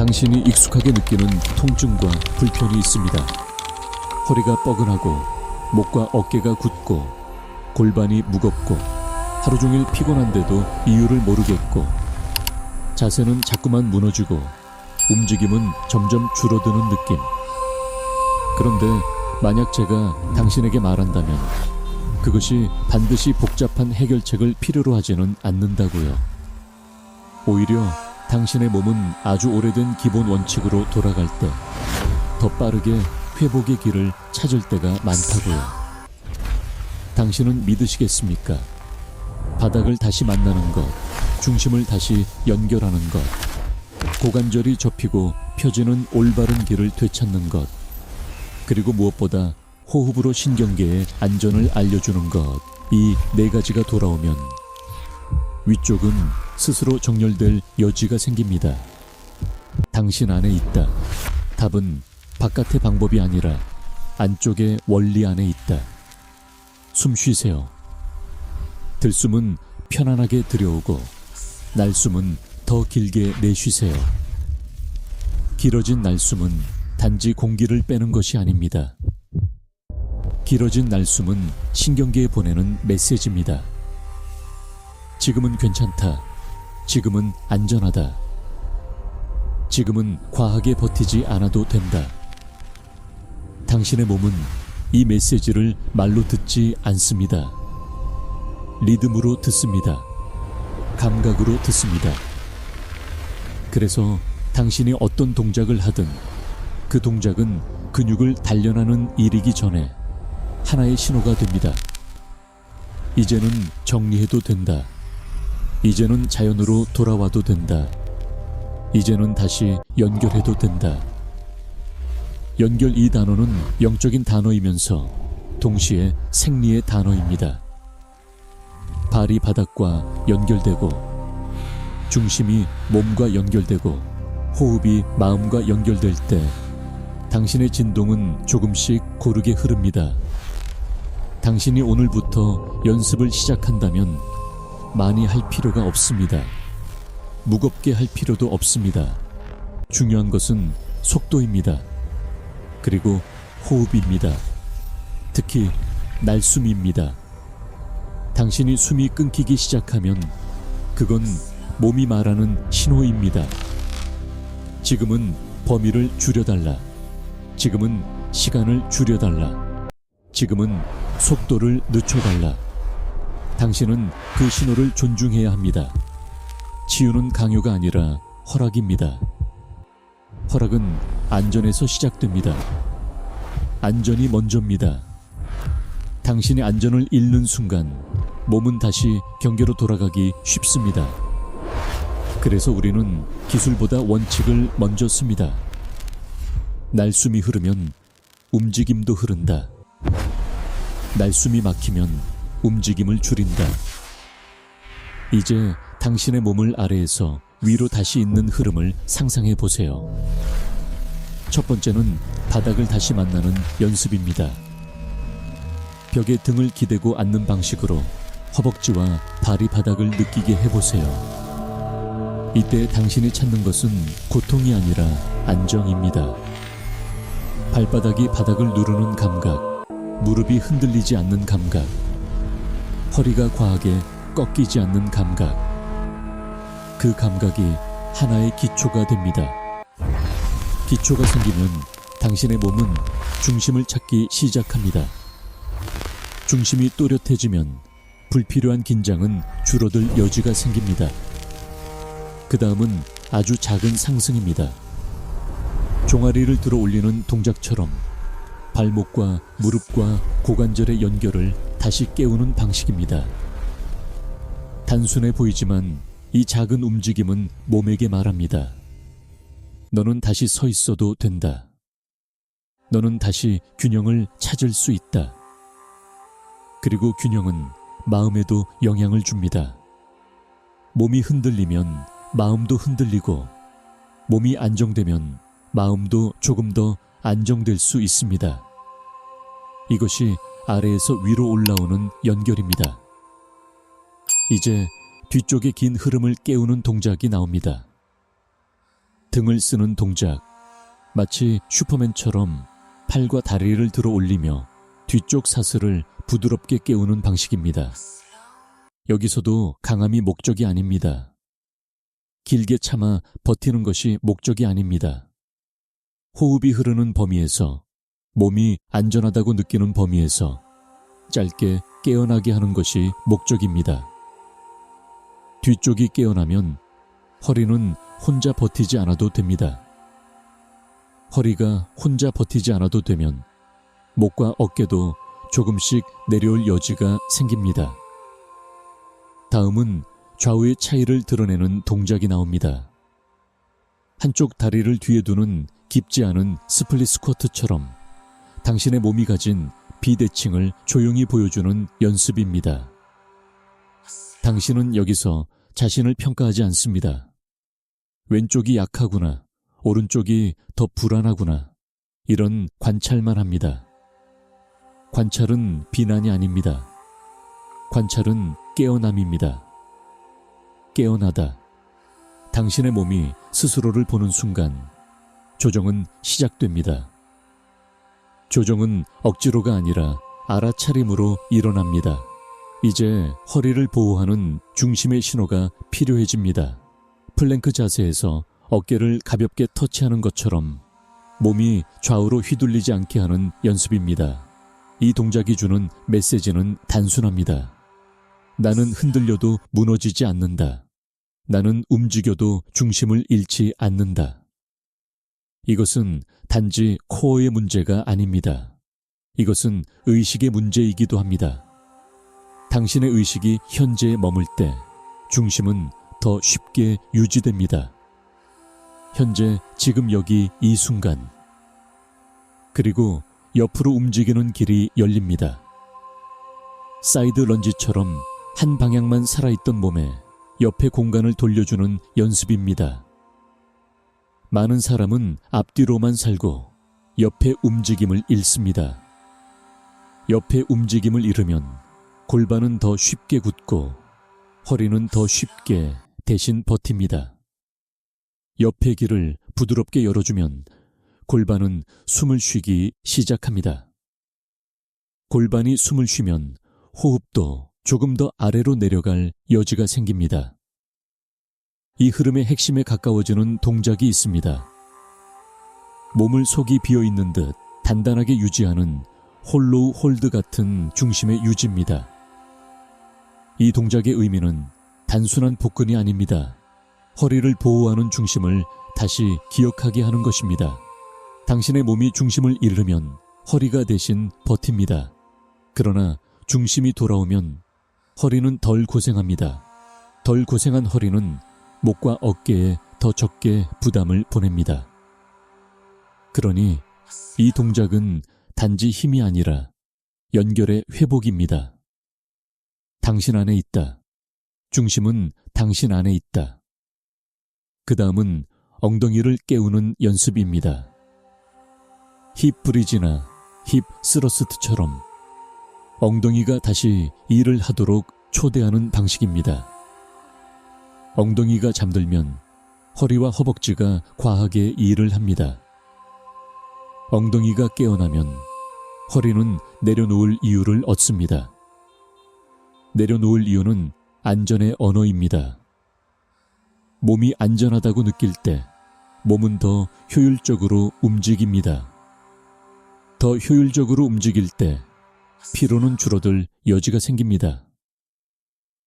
당신이 익숙하게 느끼는 통증과 불편이 있습니다. 허리가 뻐근하고 목과 어깨가 굳고 골반이 무겁고 하루 종일 피곤한데도 이유를 모르겠고 자세는 자꾸만 무너지고 움직임은 점점 줄어드는 느낌. 그런데 만약 제가 당신에게 말한다면 그것이 반드시 복잡한 해결책을 필요로 하지는 않는다고요. 오히려 당신의 몸은 아주 오래된 기본 원칙으로 돌아갈 때 더 빠르게 회복의 길을 찾을 때가 많다고요. 당신은 믿으시겠습니까? 바닥을 다시 만나는 것, 중심을 다시 연결하는 것, 고관절이 접히고 펴지는 올바른 길을 되찾는 것, 그리고 무엇보다 호흡으로 신경계에 안전을 알려주는 것, 이 네 가지가 돌아오면 위쪽은 스스로 정렬될 여지가 생깁니다. 당신 안에 있다. 답은 바깥의 방법이 아니라 안쪽의 원리 안에 있다. 숨 쉬세요. 들숨은 편안하게 들여오고 날숨은 더 길게 내쉬세요. 길어진 날숨은 단지 공기를 빼는 것이 아닙니다. 길어진 날숨은 신경계에 보내는 메시지입니다. 지금은 괜찮다. 지금은 안전하다. 지금은 과하게 버티지 않아도 된다. 당신의 몸은 이 메시지를 말로 듣지 않습니다. 리듬으로 듣습니다. 감각으로 듣습니다. 그래서 당신이 어떤 동작을 하든 그 동작은 근육을 단련하는 일이기 전에 하나의 신호가 됩니다. 이제는 정리해도 된다. 이제는 자연으로 돌아와도 된다. 이제는 다시 연결해도 된다. 연결 이 단어는 영적인 단어이면서 동시에 생리의 단어입니다. 발이 바닥과 연결되고 중심이 몸과 연결되고 호흡이 마음과 연결될 때 당신의 진동은 조금씩 고르게 흐릅니다. 당신이 오늘부터 연습을 시작한다면 많이 할 필요가 없습니다. 무겁게 할 필요도 없습니다. 중요한 것은 속도입니다. 그리고 호흡입니다. 특히 날숨입니다. 당신이 숨이 끊기기 시작하면 그건 몸이 말하는 신호입니다. 지금은 범위를 줄여달라. 지금은 시간을 줄여달라. 지금은 속도를 늦춰달라. 당신은 그 신호를 존중해야 합니다. 치유는 강요가 아니라 허락입니다. 허락은 안전에서 시작됩니다. 안전이 먼저입니다. 당신이 안전을 잃는 순간 몸은 다시 경계로 돌아가기 쉽습니다. 그래서 우리는 기술보다 원칙을 먼저 씁니다. 날숨이 흐르면 움직임도 흐른다. 날숨이 막히면 움직임을 줄인다. 이제 당신의 몸을 아래에서 위로 다시 있는 흐름을 상상해 보세요. 첫 번째는 바닥을 다시 만나는 연습입니다. 벽에 등을 기대고 앉는 방식으로 허벅지와 발이 바닥을 느끼게 해보세요. 이때 당신이 찾는 것은 고통이 아니라 안정입니다. 발바닥이 바닥을 누르는 감각, 무릎이 흔들리지 않는 감각, 허리가 과하게 꺾이지 않는 감각. 그 감각이 하나의 기초가 됩니다. 기초가 생기면 당신의 몸은 중심을 찾기 시작합니다. 중심이 또렷해지면 불필요한 긴장은 줄어들 여지가 생깁니다. 그 다음은 아주 작은 상승입니다. 종아리를 들어 올리는 동작처럼 발목과 무릎과 고관절의 연결을 다시 깨우는 방식입니다. 단순해 보이지만 이 작은 움직임은 몸에게 말합니다. 너는 다시 서 있어도 된다. 너는 다시 균형을 찾을 수 있다. 그리고 균형은 마음에도 영향을 줍니다. 몸이 흔들리면 마음도 흔들리고 몸이 안정되면 마음도 조금 더 안정될 수 있습니다. 이것이 아래에서 위로 올라오는 연결입니다. 이제 뒤쪽의 긴 흐름을 깨우는 동작이 나옵니다. 등을 쓰는 동작, 마치 슈퍼맨처럼 팔과 다리를 들어 올리며 뒤쪽 사슬을 부드럽게 깨우는 방식입니다. 여기서도 강함이 목적이 아닙니다. 길게 참아 버티는 것이 목적이 아닙니다. 호흡이 흐르는 범위에서, 몸이 안전하다고 느끼는 범위에서 짧게 깨어나게 하는 것이 목적입니다. 뒤쪽이 깨어나면 허리는 혼자 버티지 않아도 됩니다. 허리가 혼자 버티지 않아도 되면 목과 어깨도 조금씩 내려올 여지가 생깁니다. 다음은 좌우의 차이를 드러내는 동작이 나옵니다. 한쪽 다리를 뒤에 두는 깊지 않은 스플릿 스쿼트처럼 당신의 몸이 가진 비대칭을 조용히 보여주는 연습입니다. 당신은 여기서 자신을 평가하지 않습니다. 왼쪽이 약하구나, 오른쪽이 더 불안하구나, 이런 관찰만 합니다. 관찰은 비난이 아닙니다. 관찰은 깨어남입니다. 깨어나다. 당신의 몸이 스스로를 보는 순간 조정은 시작됩니다. 조정은 억지로가 아니라 알아차림으로 일어납니다. 이제 허리를 보호하는 중심의 신호가 필요해집니다. 플랭크 자세에서 어깨를 가볍게 터치하는 것처럼 몸이 좌우로 휘둘리지 않게 하는 연습입니다. 이 동작이 주는 메시지는 단순합니다. 나는 흔들려도 무너지지 않는다. 나는 움직여도 중심을 잃지 않는다. 이것은 단지 코어의 문제가 아닙니다. 이것은 의식의 문제이기도 합니다. 당신의 의식이 현재에 머물 때 중심은 더 쉽게 유지됩니다. 현재, 지금 여기 이 순간. 그리고 옆으로 움직이는 길이 열립니다. 사이드 런지처럼 한 방향만 살아있던 몸에 옆에 공간을 돌려주는 연습입니다. 많은 사람은 앞뒤로만 살고 옆에 움직임을 잃습니다. 옆에 움직임을 잃으면 골반은 더 쉽게 굳고 허리는 더 쉽게 대신 버팁니다. 옆의 길을 부드럽게 열어주면 골반은 숨을 쉬기 시작합니다. 골반이 숨을 쉬면 호흡도 조금 더 아래로 내려갈 여지가 생깁니다. 이 흐름의 핵심에 가까워지는 동작이 있습니다. 몸을 속이 비어있는 듯 단단하게 유지하는 홀로우 홀드 같은 중심의 유지입니다. 이 동작의 의미는 단순한 복근이 아닙니다. 허리를 보호하는 중심을 다시 기억하게 하는 것입니다. 당신의 몸이 중심을 잃으면 허리가 대신 버팁니다. 그러나 중심이 돌아오면 허리는 덜 고생합니다. 덜 고생한 허리는 목과 어깨에 더 적게 부담을 보냅니다. 그러니 이 동작은 단지 힘이 아니라 연결의 회복입니다. 당신 안에 있다. 중심은 당신 안에 있다. 그 다음은 엉덩이를 깨우는 연습입니다. 힙 브리지나 힙 스러스트처럼 엉덩이가 다시 일을 하도록 초대하는 방식입니다. 엉덩이가 잠들면 허리와 허벅지가 과하게 일을 합니다. 엉덩이가 깨어나면 허리는 내려놓을 이유를 얻습니다. 내려놓을 이유는 안전의 언어입니다. 몸이 안전하다고 느낄 때 몸은 더 효율적으로 움직입니다. 더 효율적으로 움직일 때 피로는 줄어들 여지가 생깁니다.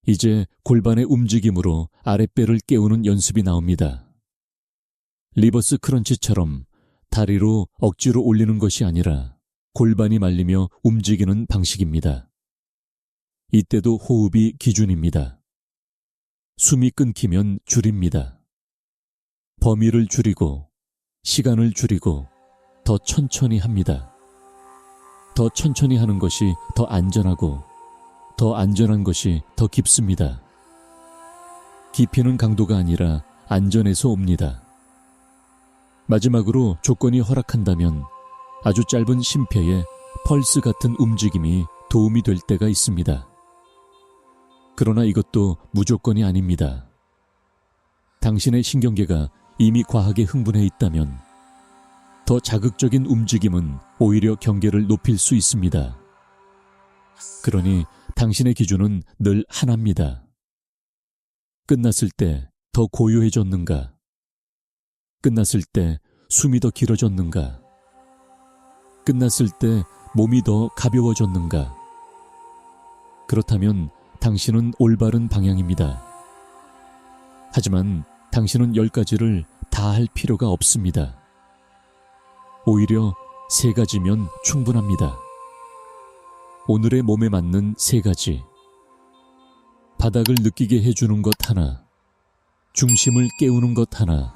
이제 골반의 움직임으로 아랫배를 깨우는 연습이 나옵니다. 리버스 크런치처럼 다리로 억지로 올리는 것이 아니라 골반이 말리며 움직이는 방식입니다. 이때도 호흡이 기준입니다. 숨이 끊기면 줄입니다. 범위를 줄이고 시간을 줄이고 더 천천히 합니다. 더 천천히 하는 것이 더 안전하고 더 안전한 것이 더 깊습니다. 깊이는 강도가 아니라 안전에서 옵니다. 마지막으로 조건이 허락한다면 아주 짧은 심폐에 펄스 같은 움직임이 도움이 될 때가 있습니다. 그러나 이것도 무조건이 아닙니다. 당신의 신경계가 이미 과하게 흥분해 있다면 더 자극적인 움직임은 오히려 경계를 높일 수 있습니다. 그러니 당신의 기준은 늘 하나입니다. 끝났을 때 더 고요해졌는가? 끝났을 때 숨이 더 길어졌는가? 끝났을 때 몸이 더 가벼워졌는가? 그렇다면 당신은 올바른 방향입니다. 하지만 당신은 10가지를 다 할 필요가 없습니다. 오히려 3가지면 충분합니다. 오늘의 몸에 맞는 3가지. 바닥을 느끼게 해주는 것 하나, 중심을 깨우는 것 하나,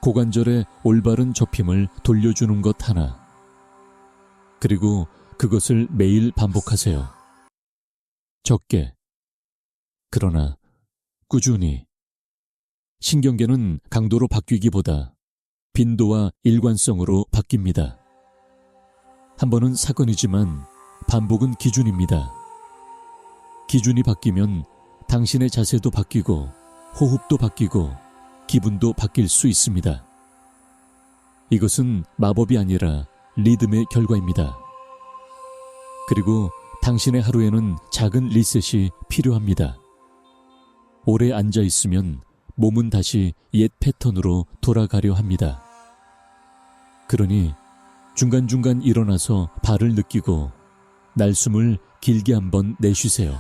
고관절의 올바른 접힘을 돌려주는 것 하나. 그리고 그것을 매일 반복하세요. 적게. 그러나 꾸준히. 신경계는 강도로 바뀌기보다 빈도와 일관성으로 바뀝니다. 한 번은 사건이지만 반복은 기준입니다. 기준이 바뀌면 당신의 자세도 바뀌고 호흡도 바뀌고 기분도 바뀔 수 있습니다. 이것은 마법이 아니라 리듬의 결과입니다. 그리고 당신의 하루에는 작은 리셋이 필요합니다. 오래 앉아 있으면 몸은 다시 옛 패턴으로 돌아가려 합니다. 그러니 중간중간 일어나서 발을 느끼고 날숨을 길게 한번 내쉬세요.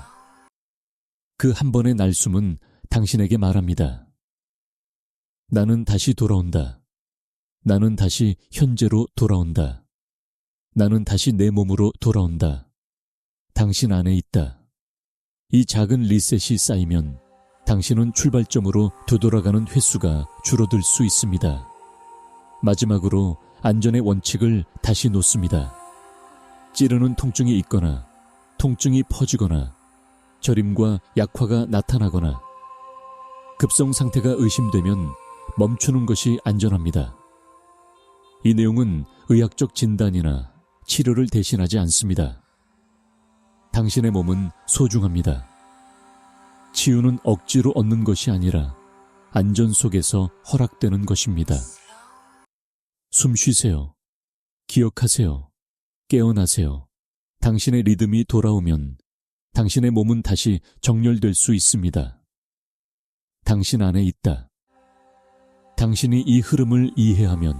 그 한 번의 날숨은 당신에게 말합니다. 나는 다시 돌아온다. 나는 다시 현재로 돌아온다. 나는 다시 내 몸으로 돌아온다. 당신 안에 있다. 이 작은 리셋이 쌓이면 당신은 출발점으로 되돌아가는 횟수가 줄어들 수 있습니다. 마지막으로 안전의 원칙을 다시 놓습니다. 찌르는 통증이 있거나 통증이 퍼지거나 저림과 약화가 나타나거나 급성 상태가 의심되면 멈추는 것이 안전합니다. 이 내용은 의학적 진단이나 치료를 대신하지 않습니다. 당신의 몸은 소중합니다. 치유는 억지로 얻는 것이 아니라 안전 속에서 허락되는 것입니다. 숨 쉬세요. 기억하세요. 깨어나세요. 당신의 리듬이 돌아오면 당신의 몸은 다시 정렬될 수 있습니다. 당신 안에 있다. 당신이 이 흐름을 이해하면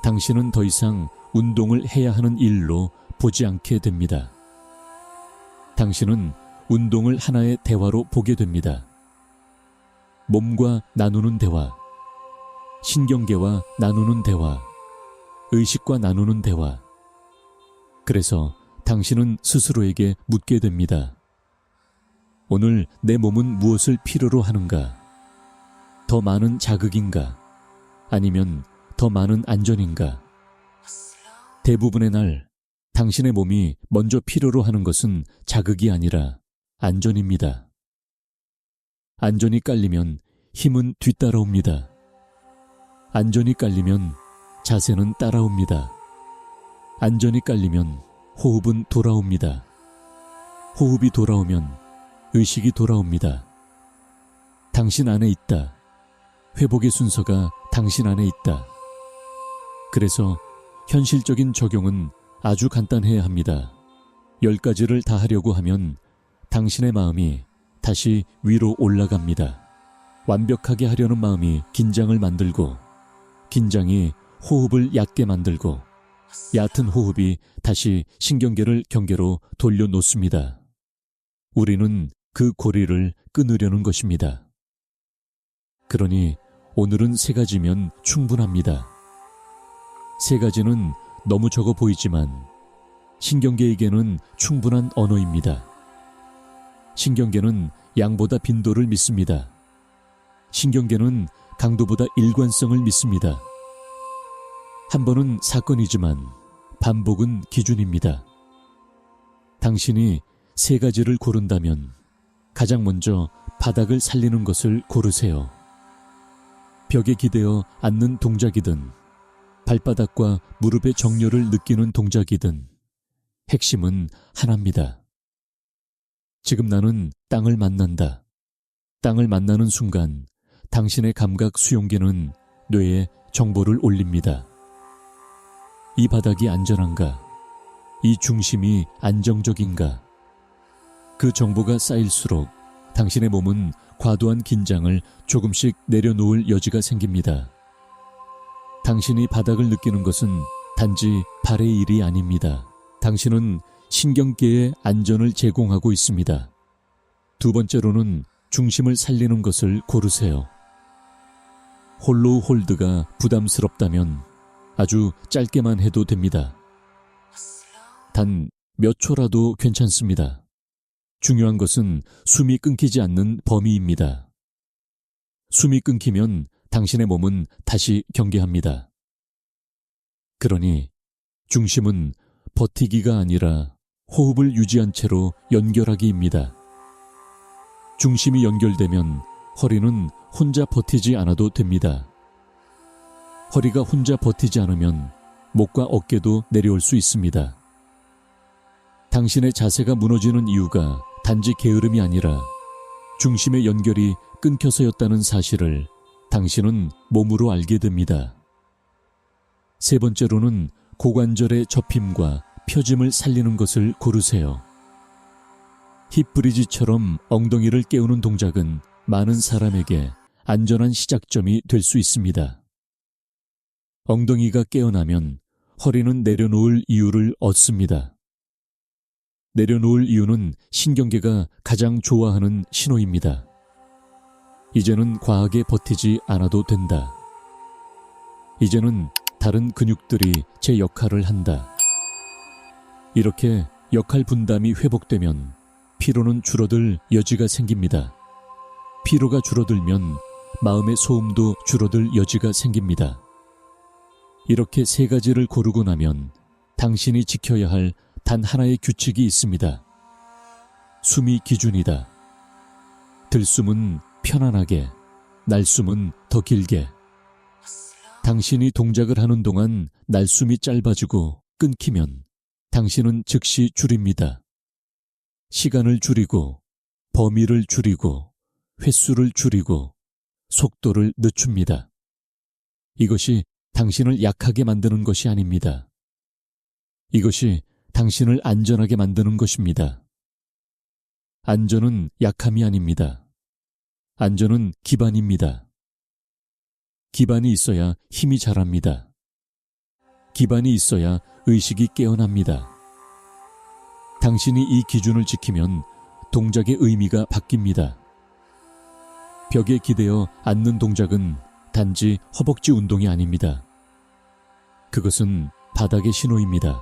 당신은 더 이상 운동을 해야 하는 일로 보지 않게 됩니다. 당신은 운동을 하나의 대화로 보게 됩니다. 몸과 나누는 대화, 신경계와 나누는 대화, 의식과 나누는 대화. 그래서 당신은 스스로에게 묻게 됩니다. 오늘 내 몸은 무엇을 필요로 하는가? 더 많은 자극인가? 아니면 더 많은 안전인가? 대부분의 날 당신의 몸이 먼저 필요로 하는 것은 자극이 아니라 안전입니다. 안전이 깔리면 힘은 뒤따라옵니다. 안전이 깔리면 자세는 따라옵니다. 안전이 깔리면 호흡은 돌아옵니다. 호흡이 돌아오면 의식이 돌아옵니다. 당신 안에 있다. 회복의 순서가 당신 안에 있다. 그래서 현실적인 적용은 아주 간단해야 합니다. 10가지를 다 하려고 하면 당신의 마음이 다시 위로 올라갑니다. 완벽하게 하려는 마음이 긴장을 만들고, 긴장이 호흡을 얕게 만들고, 얕은 호흡이 다시 신경계를 경계로 돌려놓습니다. 우리는 그 고리를 끊으려는 것입니다. 그러니 오늘은 3가지면 충분합니다. 3가지는 너무 적어 보이지만 신경계에게는 충분한 언어입니다. 신경계는 양보다 빈도를 믿습니다. 신경계는 강도보다 일관성을 믿습니다. 한 번은 사건이지만 반복은 기준입니다. 당신이 3가지를 고른다면 가장 먼저 바닥을 살리는 것을 고르세요. 벽에 기대어 앉는 동작이든 발바닥과 무릎의 정렬을 느끼는 동작이든 핵심은 하나입니다. 지금 나는 땅을 만난다. 땅을 만나는 순간 당신의 감각 수용기는 뇌에 정보를 올립니다. 이 바닥이 안전한가? 이 중심이 안정적인가? 그 정보가 쌓일수록 당신의 몸은 과도한 긴장을 조금씩 내려놓을 여지가 생깁니다. 당신이 바닥을 느끼는 것은 단지 발의 일이 아닙니다. 당신은 신경계에 안전을 제공하고 있습니다. 두 번째로는 중심을 살리는 것을 고르세요. 홀로우 홀드가 부담스럽다면 아주 짧게만 해도 됩니다. 단 몇 초라도 괜찮습니다. 중요한 것은 숨이 끊기지 않는 범위입니다. 숨이 끊기면 당신의 몸은 다시 경계합니다. 그러니 중심은 버티기가 아니라 호흡을 유지한 채로 연결하기입니다. 중심이 연결되면 허리는 혼자 버티지 않아도 됩니다. 허리가 혼자 버티지 않으면 목과 어깨도 내려올 수 있습니다. 당신의 자세가 무너지는 이유가 단지 게으름이 아니라 중심의 연결이 끊겨서였다는 사실을 당신은 몸으로 알게 됩니다. 세 번째로는 고관절의 접힘과 펴짐을 살리는 것을 고르세요. 힙브리지처럼 엉덩이를 깨우는 동작은 많은 사람에게 안전한 시작점이 될 수 있습니다. 엉덩이가 깨어나면 허리는 내려놓을 이유를 얻습니다. 내려놓을 이유는 신경계가 가장 좋아하는 신호입니다. 이제는 과하게 버티지 않아도 된다. 이제는 다른 근육들이 제 역할을 한다. 이렇게 역할 분담이 회복되면 피로는 줄어들 여지가 생깁니다. 피로가 줄어들면 마음의 소음도 줄어들 여지가 생깁니다. 이렇게 세 가지를 고르고 나면 당신이 지켜야 할 단 하나의 규칙이 있습니다. 숨이 기준이다. 들숨은 편안하게, 날숨은 더 길게. 당신이 동작을 하는 동안 날숨이 짧아지고 끊기면 당신은 즉시 줄입니다. 시간을 줄이고, 범위를 줄이고, 횟수를 줄이고, 속도를 늦춥니다. 이것이 당신을 약하게 만드는 것이 아닙니다. 이것이 당신을 안전하게 만드는 것입니다. 안전은 약함이 아닙니다. 안전은 기반입니다. 기반이 있어야 힘이 자랍니다. 기반이 있어야 의식이 깨어납니다. 당신이 이 기준을 지키면 동작의 의미가 바뀝니다. 벽에 기대어 앉는 동작은 단지 허벅지 운동이 아닙니다. 그것은 바닥의 신호입니다.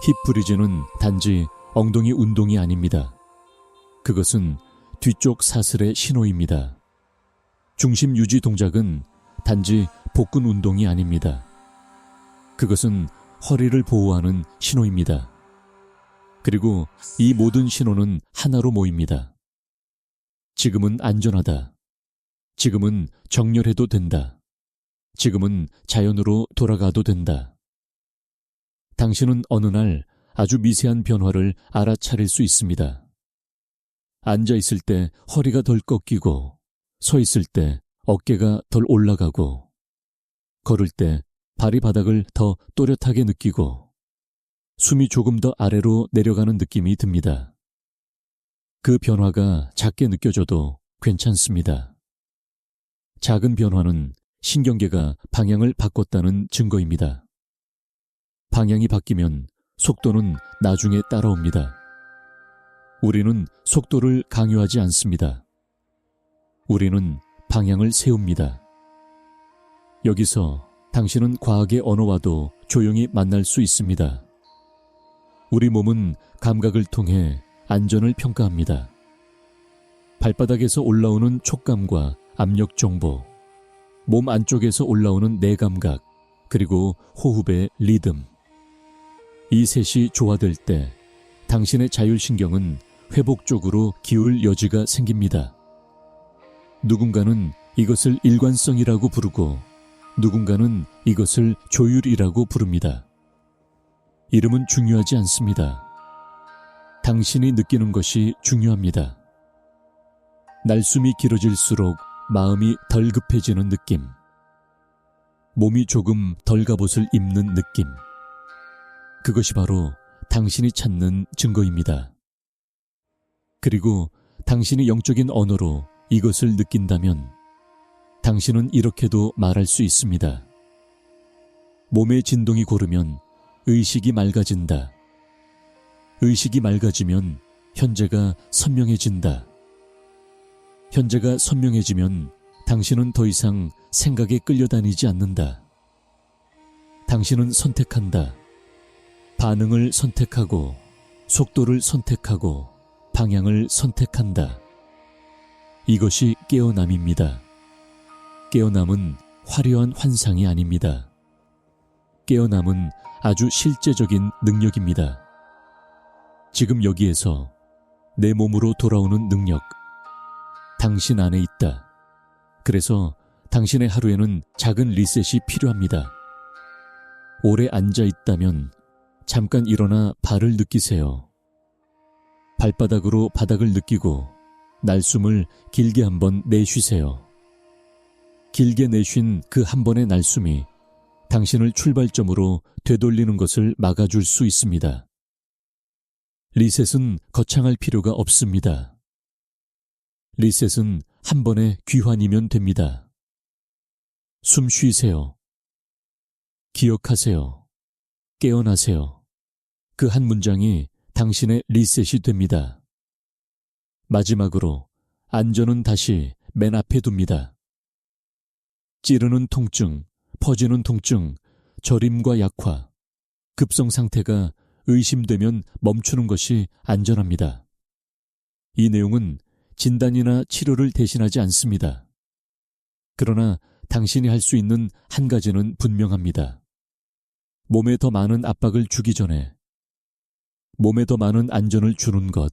힙브리즈는 단지 엉덩이 운동이 아닙니다. 그것은 뒤쪽 사슬의 신호입니다. 중심 유지 동작은 단지 복근 운동이 아닙니다. 그것은 허리를 보호하는 신호입니다. 그리고 이 모든 신호는 하나로 모입니다. 지금은 안전하다. 지금은 정렬해도 된다. 지금은 자연으로 돌아가도 된다. 당신은 어느 날 아주 미세한 변화를 알아차릴 수 있습니다. 앉아 있을 때 허리가 덜 꺾이고, 서 있을 때 어깨가 덜 올라가고, 걸을 때 발이 바닥을 더 또렷하게 느끼고, 숨이 조금 더 아래로 내려가는 느낌이 듭니다. 그 변화가 작게 느껴져도 괜찮습니다. 작은 변화는 신경계가 방향을 바꿨다는 증거입니다. 방향이 바뀌면 속도는 나중에 따라옵니다. 우리는 속도를 강요하지 않습니다. 우리는 방향을 세웁니다. 여기서 당신은 과학의 언어와도 조용히 만날 수 있습니다. 우리 몸은 감각을 통해 안전을 평가합니다. 발바닥에서 올라오는 촉감과 압력 정보, 몸 안쪽에서 올라오는 내감각, 그리고 호흡의 리듬. 이 셋이 조화될 때 당신의 자율신경은 회복 쪽으로 기울 여지가 생깁니다. 누군가는 이것을 일관성이라고 부르고 누군가는 이것을 조율이라고 부릅니다. 이름은 중요하지 않습니다. 당신이 느끼는 것이 중요합니다. 날숨이 길어질수록 마음이 덜 급해지는 느낌. 몸이 조금 덜 갑옷을 입는 느낌. 그것이 바로 당신이 찾는 증거입니다. 그리고 당신이 영적인 언어로 이것을 느낀다면 당신은 이렇게도 말할 수 있습니다. 몸의 진동이 고르면 의식이 맑아진다. 의식이 맑아지면 현재가 선명해진다. 현재가 선명해지면 당신은 더 이상 생각에 끌려다니지 않는다. 당신은 선택한다. 반응을 선택하고 속도를 선택하고 방향을 선택한다. 이것이 깨어남입니다. 깨어남은 화려한 환상이 아닙니다. 깨어남은 아주 실제적인 능력입니다. 지금 여기에서 내 몸으로 돌아오는 능력, 당신 안에 있다. 그래서 당신의 하루에는 작은 리셋이 필요합니다. 오래 앉아 있다면 잠깐 일어나 발을 느끼세요. 발바닥으로 바닥을 느끼고 날숨을 길게 한번 내쉬세요. 길게 내쉰 그 한 번의 날숨이 당신을 출발점으로 되돌리는 것을 막아줄 수 있습니다. 리셋은 거창할 필요가 없습니다. 리셋은 한 번의 귀환이면 됩니다. 숨 쉬세요. 기억하세요. 깨어나세요. 그 한 문장이 당신의 리셋이 됩니다. 마지막으로 안전은 다시 맨 앞에 둡니다. 찌르는 통증, 퍼지는 통증, 저림과 약화, 급성 상태가 의심되면 멈추는 것이 안전합니다. 이 내용은 진단이나 치료를 대신하지 않습니다. 그러나 당신이 할 수 있는 한 가지는 분명합니다. 몸에 더 많은 압박을 주기 전에 몸에 더 많은 안전을 주는 것.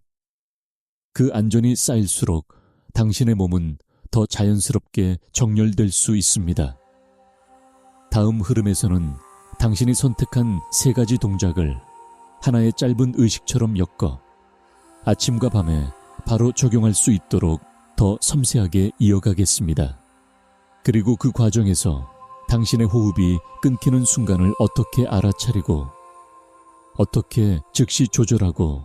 그 안전이 쌓일수록 당신의 몸은 더 자연스럽게 정렬될 수 있습니다. 다음 흐름에서는 당신이 선택한 3가지 동작을 하나의 짧은 의식처럼 엮어 아침과 밤에 바로 적용할 수 있도록 더 섬세하게 이어가겠습니다. 그리고 그 과정에서 당신의 호흡이 끊기는 순간을 어떻게 알아차리고 어떻게 즉시 조절하고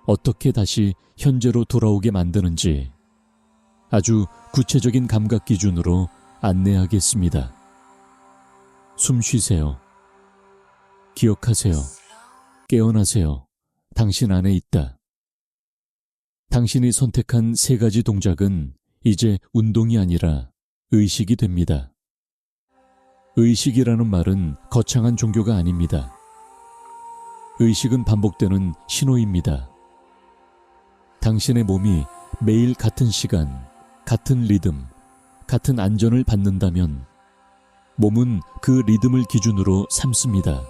어떻게 다시 현재로 돌아오게 만드는지 아주 구체적인 감각 기준으로 안내하겠습니다. 숨 쉬세요. 기억하세요. 깨어나세요. 당신 안에 있다. 당신이 선택한 3가지 동작은 이제 운동이 아니라 의식이 됩니다. 의식이라는 말은 거창한 종교가 아닙니다. 의식은 반복되는 신호입니다. 당신의 몸이 매일 같은 시간, 같은 리듬, 같은 안전을 받는다면 몸은 그 리듬을 기준으로 삼습니다.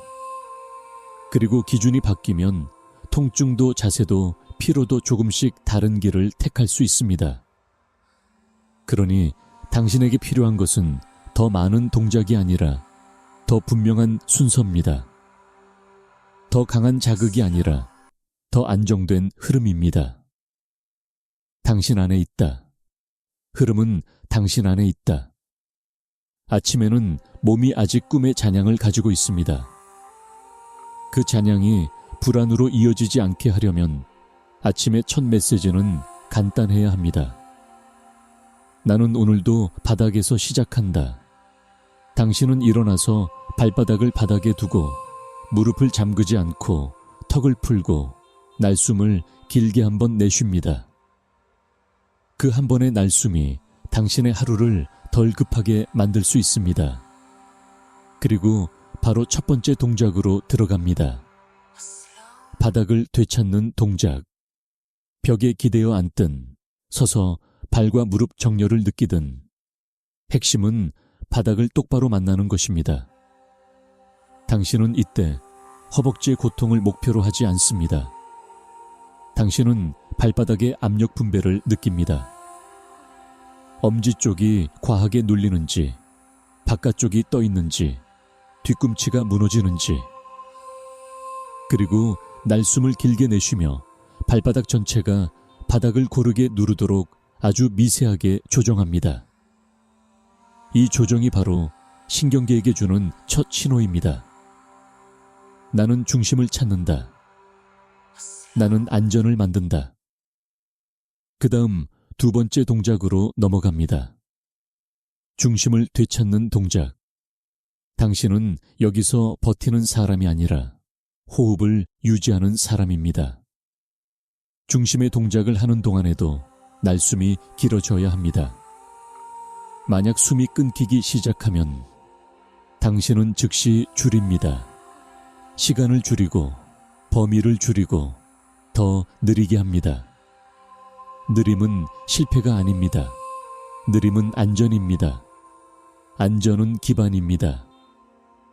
그리고 기준이 바뀌면 통증도 자세도 피로도 조금씩 다른 길을 택할 수 있습니다. 그러니 당신에게 필요한 것은 더 많은 동작이 아니라 더 분명한 순서입니다. 더 강한 자극이 아니라 더 안정된 흐름입니다. 당신 안에 있다. 흐름은 당신 안에 있다. 아침에는 몸이 아직 꿈의 잔향을 가지고 있습니다. 그 잔향이 불안으로 이어지지 않게 하려면 아침의 첫 메시지는 간단해야 합니다. 나는 오늘도 바닥에서 시작한다. 당신은 일어나서 발바닥을 바닥에 두고 무릎을 잠그지 않고 턱을 풀고 날숨을 길게 한번 내쉽니다. 그 한 번의 날숨이 당신의 하루를 덜 급하게 만들 수 있습니다. 그리고 바로 첫 번째 동작으로 들어갑니다. 바닥을 되찾는 동작. 벽에 기대어 앉든 서서 발과 무릎 정렬을 느끼든 핵심은 바닥을 똑바로 만나는 것입니다. 당신은 이때 허벅지의 고통을 목표로 하지 않습니다. 당신은 발바닥의 압력 분배를 느낍니다. 엄지 쪽이 과하게 눌리는지, 바깥쪽이 떠 있는지, 뒤꿈치가 무너지는지, 그리고 날숨을 길게 내쉬며 발바닥 전체가 바닥을 고르게 누르도록 아주 미세하게 조정합니다. 이 조정이 바로 신경계에게 주는 첫 신호입니다. 나는 중심을 찾는다. 나는 안전을 만든다. 그 다음 두 번째 동작으로 넘어갑니다. 중심을 되찾는 동작. 당신은 여기서 버티는 사람이 아니라 호흡을 유지하는 사람입니다. 중심의 동작을 하는 동안에도 날숨이 길어져야 합니다. 만약 숨이 끊기기 시작하면 당신은 즉시 줄입니다. 시간을 줄이고 범위를 줄이고 더 느리게 합니다. 느림은 실패가 아닙니다. 느림은 안전입니다. 안전은 기반입니다.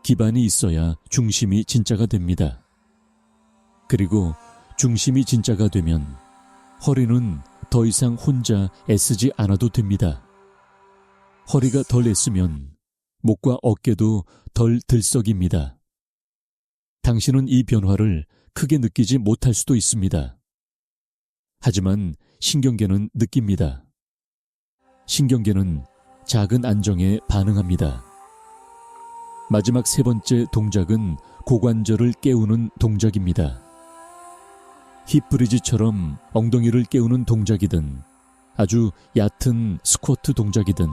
기반이 있어야 중심이 진짜가 됩니다. 그리고 중심이 진짜가 되면 허리는 더 이상 혼자 애쓰지 않아도 됩니다. 허리가 덜 애쓰면 목과 어깨도 덜 들썩입니다. 당신은 이 변화를 크게 느끼지 못할 수도 있습니다. 하지만 신경계는 느낍니다. 신경계는 작은 안정에 반응합니다. 마지막 세 번째 동작은 고관절을 깨우는 동작입니다. 힙브리지처럼 엉덩이를 깨우는 동작이든 아주 얕은 스쿼트 동작이든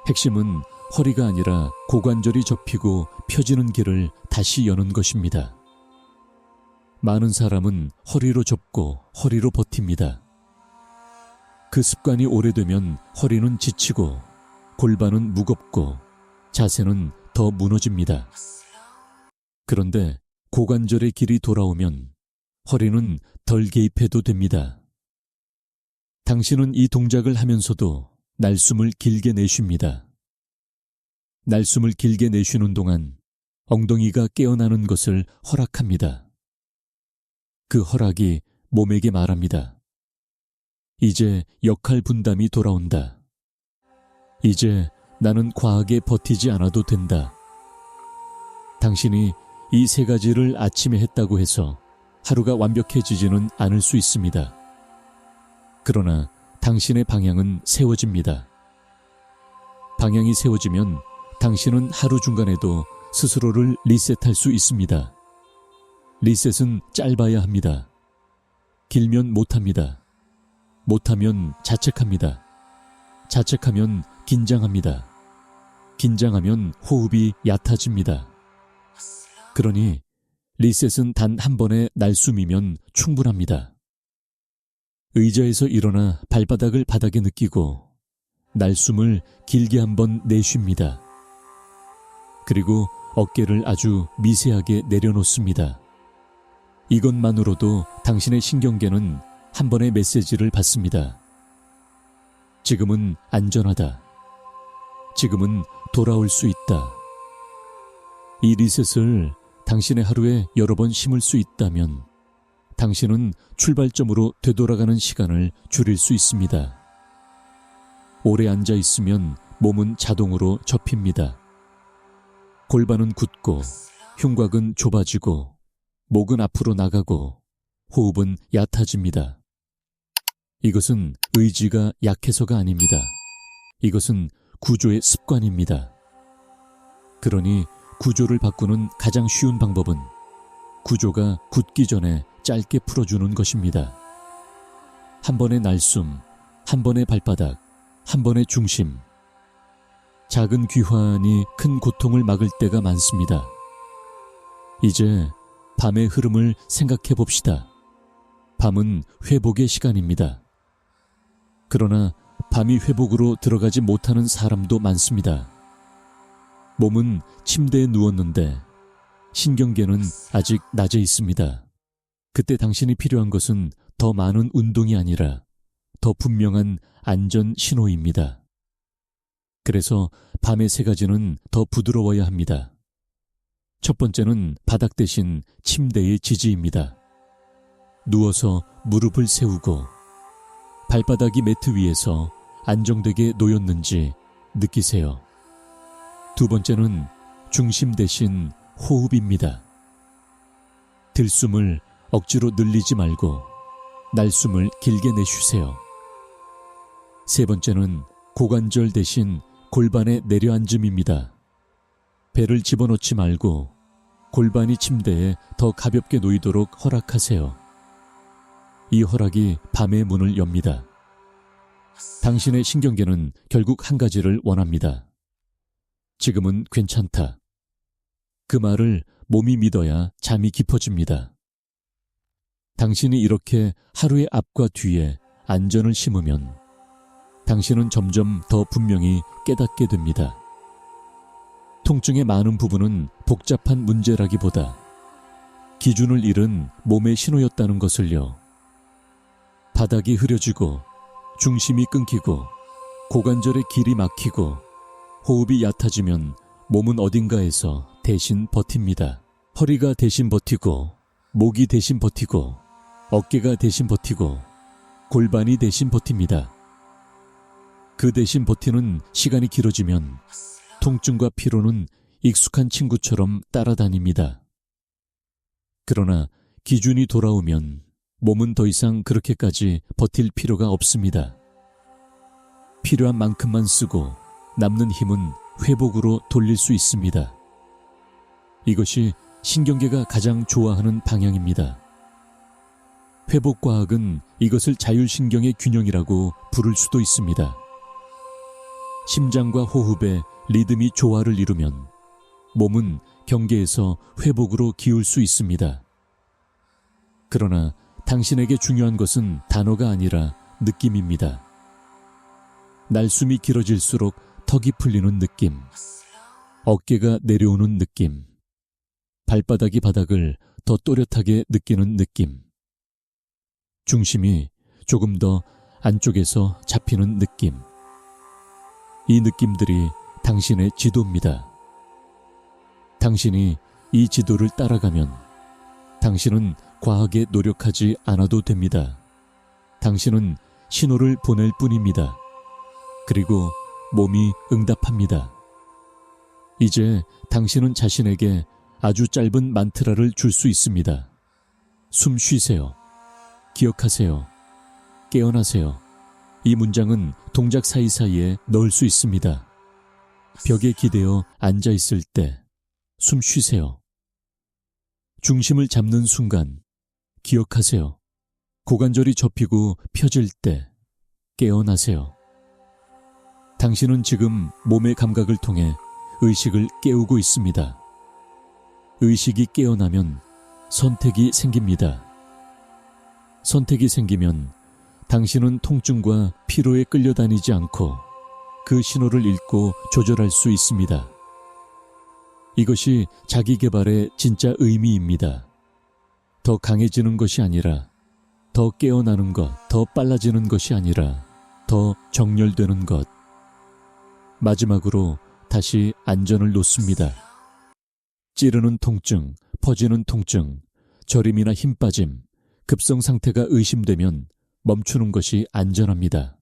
핵심은 허리가 아니라 고관절이 접히고 펴지는 길을 다시 여는 것입니다. 많은 사람은 허리로 접고 허리로 버팁니다. 그 습관이 오래되면 허리는 지치고 골반은 무겁고 자세는 더 무너집니다. 그런데 고관절의 길이 돌아오면 허리는 덜 개입해도 됩니다. 당신은 이 동작을 하면서도 날숨을 길게 내쉽니다. 날숨을 길게 내쉬는 동안 엉덩이가 깨어나는 것을 허락합니다. 그 허락이 몸에게 말합니다. 이제 역할 분담이 돌아온다. 이제 나는 과하게 버티지 않아도 된다. 당신이 이 세 가지를 아침에 했다고 해서 하루가 완벽해지지는 않을 수 있습니다. 그러나 당신의 방향은 세워집니다. 방향이 세워지면 당신은 하루 중간에도 스스로를 리셋할 수 있습니다. 리셋은 짧아야 합니다. 길면 못합니다. 못하면 자책합니다. 자책하면 긴장합니다. 긴장하면 호흡이 얕아집니다. 그러니 리셋은 단 한 번의 날숨이면 충분합니다. 의자에서 일어나 발바닥을 바닥에 느끼고 날숨을 길게 한번 내쉽니다. 그리고 어깨를 아주 미세하게 내려놓습니다. 이것만으로도 당신의 신경계는 한 번의 메시지를 받습니다. 지금은 안전하다. 지금은 돌아올 수 있다. 이 리셋을 당신의 하루에 여러 번 심을 수 있다면 당신은 출발점으로 되돌아가는 시간을 줄일 수 있습니다. 오래 앉아 있으면 몸은 자동으로 접힙니다. 골반은 굳고 흉곽은 좁아지고 목은 앞으로 나가고 호흡은 얕아집니다. 이것은 의지가 약해서가 아닙니다. 이것은 구조의 습관입니다. 그러니 구조를 바꾸는 가장 쉬운 방법은 구조가 굳기 전에 짧게 풀어주는 것입니다. 한 번의 날숨, 한 번의 발바닥, 한 번의 중심. 작은 귀환이 큰 고통을 막을 때가 많습니다. 이제 밤의 흐름을 생각해 봅시다. 밤은 회복의 시간입니다. 그러나 밤이 회복으로 들어가지 못하는 사람도 많습니다. 몸은 침대에 누웠는데 신경계는 아직 낮에 있습니다. 그때 당신이 필요한 것은 더 많은 운동이 아니라 더 분명한 안전 신호입니다. 그래서 밤의 세 가지는 더 부드러워야 합니다. 첫 번째는 바닥 대신 침대의 지지입니다. 누워서 무릎을 세우고 발바닥이 매트 위에서 안정되게 놓였는지 느끼세요. 두 번째는 중심 대신 호흡입니다. 들숨을 억지로 늘리지 말고 날숨을 길게 내쉬세요. 세 번째는 고관절 대신 골반에 내려앉음입니다. 배를 집어넣지 말고 골반이 침대에 더 가볍게 놓이도록 허락하세요. 이 허락이 밤의 문을 엽니다. 당신의 신경계는 결국 한 가지를 원합니다. 지금은 괜찮다. 그 말을 몸이 믿어야 잠이 깊어집니다. 당신이 이렇게 하루의 앞과 뒤에 안전을 심으면 당신은 점점 더 분명히 깨닫게 됩니다. 통증의 많은 부분은 복잡한 문제라기보다 기준을 잃은 몸의 신호였다는 것을요. 바닥이 흐려지고 중심이 끊기고 고관절의 길이 막히고 호흡이 얕아지면 몸은 어딘가에서 대신 버팁니다. 허리가 대신 버티고 목이 대신 버티고 어깨가 대신 버티고 골반이 대신 버팁니다. 그 대신 버티는 시간이 길어지면 통증과 피로는 익숙한 친구처럼 따라다닙니다. 그러나 기준이 돌아오면 몸은 더 이상 그렇게까지 버틸 필요가 없습니다. 필요한 만큼만 쓰고 남는 힘은 회복으로 돌릴 수 있습니다. 이것이 신경계가 가장 좋아하는 방향입니다. 회복과학은 이것을 자율신경의 균형이라고 부를 수도 있습니다. 심장과 호흡의 리듬이 조화를 이루면 몸은 경계에서 회복으로 기울 수 있습니다. 그러나 당신에게 중요한 것은 단어가 아니라 느낌입니다. 날숨이 길어질수록 턱이 풀리는 느낌, 어깨가 내려오는 느낌, 발바닥이 바닥을 더 또렷하게 느끼는 느낌, 중심이 조금 더 안쪽에서 잡히는 느낌. 이 느낌들이 당신의 지도입니다. 당신이 이 지도를 따라가면 당신은 과하게 노력하지 않아도 됩니다. 당신은 신호를 보낼 뿐입니다. 그리고 몸이 응답합니다. 이제 당신은 자신에게 아주 짧은 만트라를 줄 수 있습니다. 숨 쉬세요. 기억하세요. 깨어나세요. 이 문장은 동작 사이사이에 넣을 수 있습니다. 벽에 기대어 앉아있을 때 숨 쉬세요. 중심을 잡는 순간 기억하세요. 고관절이 접히고 펴질 때 깨어나세요. 당신은 지금 몸의 감각을 통해 의식을 깨우고 있습니다. 의식이 깨어나면 선택이 생깁니다. 선택이 생기면 당신은 통증과 피로에 끌려다니지 않고 그 신호를 읽고 조절할 수 있습니다. 이것이 자기 개발의 진짜 의미입니다. 더 강해지는 것이 아니라, 더 깨어나는 것, 더 빨라지는 것이 아니라 더 정렬되는 것. 마지막으로 다시 안전을 놓습니다. 찌르는 통증, 퍼지는 통증, 저림이나 힘 빠짐, 급성 상태가 의심되면 멈추는 것이 안전합니다.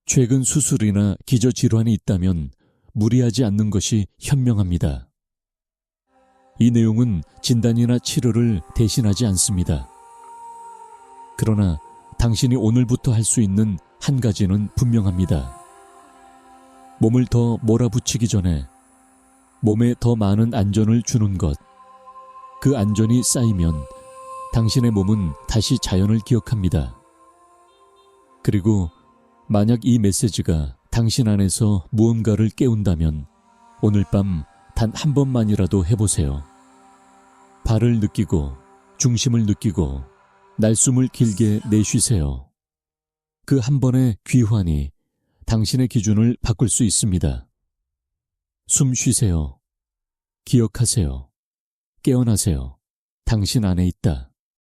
최근 수술이나 기저질환이 있다면 무리하지 않는 것이 현명합니다. 이 내용은 진단이나 치료를 대신하지 않습니다. 그러나 당신이 오늘부터 할 수 있는 한 가지는 분명합니다. 몸을 더 몰아붙이기 전에 몸에 더 많은 안전을 주는 것. 그 안전이 쌓이면 당신의 몸은 다시 자연을 기억합니다. 그리고 만약 이 메시지가 당신 안에서 무언가를 깨운다면 오늘 밤 단 한 번만이라도 해보세요. 발을 느끼고 중심을 느끼고 날숨을 길게 내쉬세요. 그 한 번의 귀환이 당신의 기준을 바꿀 수 있습니다. 숨 쉬세요. 기억하세요. 깨어나세요. 당신 안에 있다.